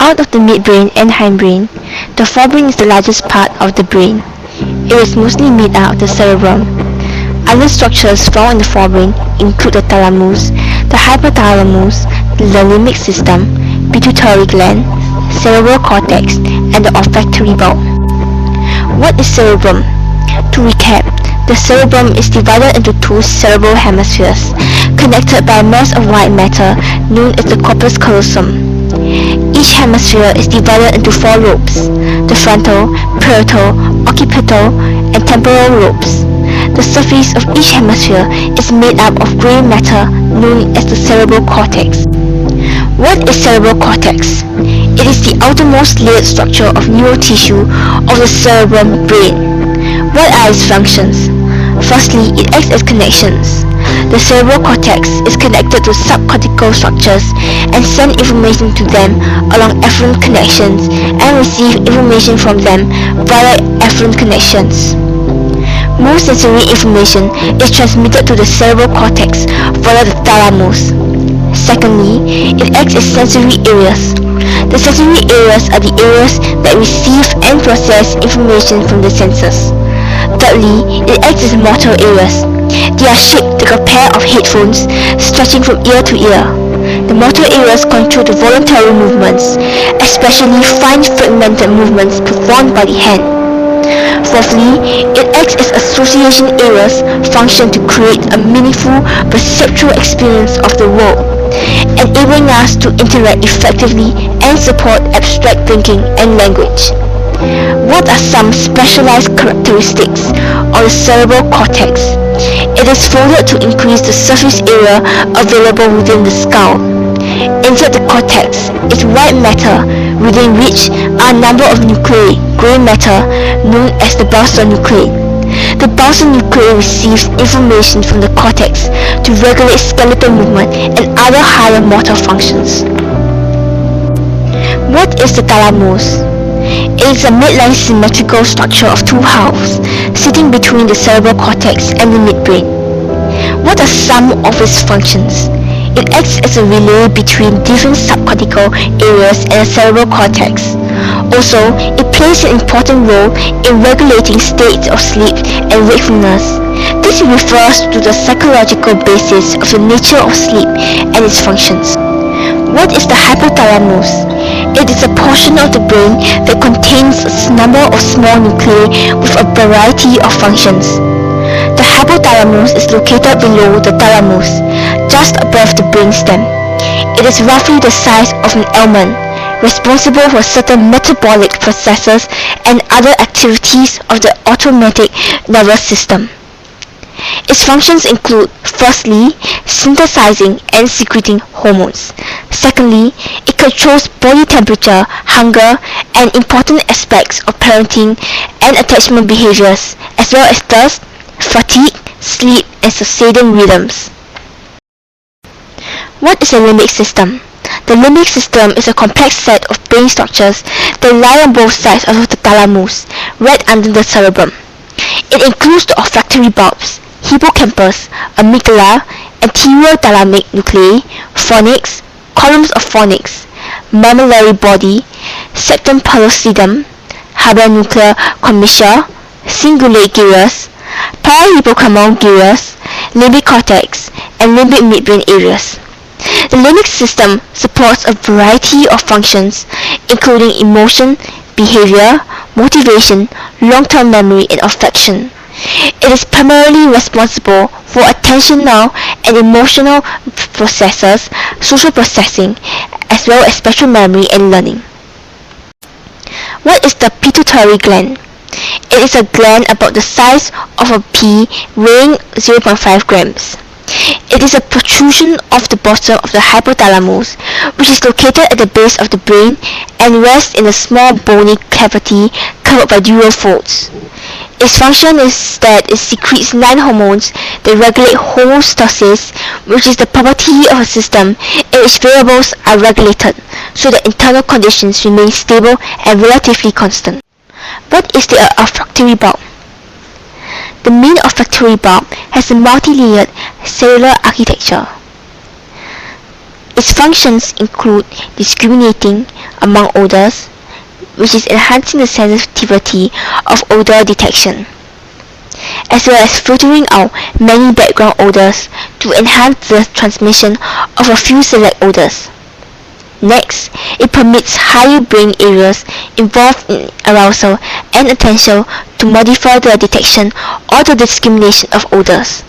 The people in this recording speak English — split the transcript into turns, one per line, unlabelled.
Out of the midbrain and hindbrain, the forebrain is the largest part of the brain. It is mostly made out of the cerebrum. Other structures found in the forebrain include the thalamus, the hypothalamus, the limbic system, pituitary gland, cerebral cortex, and the olfactory bulb. What is cerebrum? To recap, the cerebrum is divided into two cerebral hemispheres, connected by a mass of white matter known as the corpus callosum. Each hemisphere is divided into four lobes: the frontal, parietal, occipital, and temporal lobes. The surface of each hemisphere is made up of grey matter known as the cerebral cortex. What is cerebral cortex? It is the outermost layered structure of neural tissue of the cerebrum brain. What are its functions? Firstly, it acts as connections. The cerebral cortex is connected to subcortical structures and send information to them along efferent connections and receive information from them via efferent connections. Most sensory information is transmitted to the cerebral cortex via the thalamus. Secondly, it acts as sensory areas. The sensory areas are the areas that receive and process information from the senses. Thirdly, it acts as motor areas. They are shaped like a pair of headphones stretching from ear to ear. The motor areas control the voluntary movements, especially fine fragmented movements performed by the hand. Fourthly, it acts as association areas function to create a meaningful perceptual experience of the world, enabling us to interact effectively and support abstract thinking and language. What are some specialized characteristics of the cerebral cortex? It is folded to increase the surface area available within the skull. Inside the cortex is white matter, within which are a number of nuclei, grey matter, known as the basal nuclei. The basal nuclei receives information from the cortex to regulate skeletal movement and other higher motor functions. What is the thalamus? It is a midline symmetrical structure of two halves, sitting between the cerebral cortex and the midbrain. What are some of its functions? It acts as a relay between different subcortical areas and the cerebral cortex. Also, it plays an important role in regulating states of sleep and wakefulness. This refers to the psychological basis of the nature of sleep and its functions. What is the hypothalamus? It is a portion of the brain that contains a number of small nuclei with a variety of functions. The hypothalamus is located below the thalamus, just above the brainstem. It is roughly the size of an almond, responsible for certain metabolic processes and other activities of the autonomic nervous system. Its functions include, firstly, synthesizing and secreting hormones. Secondly, it controls body temperature, hunger, and important aspects of parenting and attachment behaviors, as well as thirst, fatigue, sleep, and circadian rhythms. What is the limbic system? The limbic system is a complex set of brain structures that lie on both sides of the thalamus, right under the cerebrum. It includes the olfactory bulbs, hippocampus, amygdala, anterior thalamic nuclei, fornix, columns of fornix, mammillary body, septum pellucidum, habenuclear commissure, cingulate gyrus, parahippocampal gyrus, limbic cortex, and limbic midbrain areas. The limbic system supports a variety of functions, including emotion, behavior, motivation, long-term memory, and affection. It is primarily responsible for attentional and emotional processes, social processing, as well as spatial memory and learning. What is the pituitary gland? It is a gland about the size of a pea weighing 0.5 grams. It is a protrusion of the bottom of the hypothalamus, which is located at the base of the brain and rests in a small bony cavity covered by dural folds. Its function is that it secretes 9 hormones that regulate homeostasis, which is the property of a system in which variables are regulated so that internal conditions remain stable and relatively constant. What is the olfactory bulb? The main olfactory bulb has a multi-layered cellular architecture. Its functions include discriminating among odors, which is enhancing the sensitivity of odor detection, as well as filtering out many background odors to enhance the transmission of a few select odors. Next, it permits higher brain areas involved in arousal and attention to modify the detection or the discrimination of odors.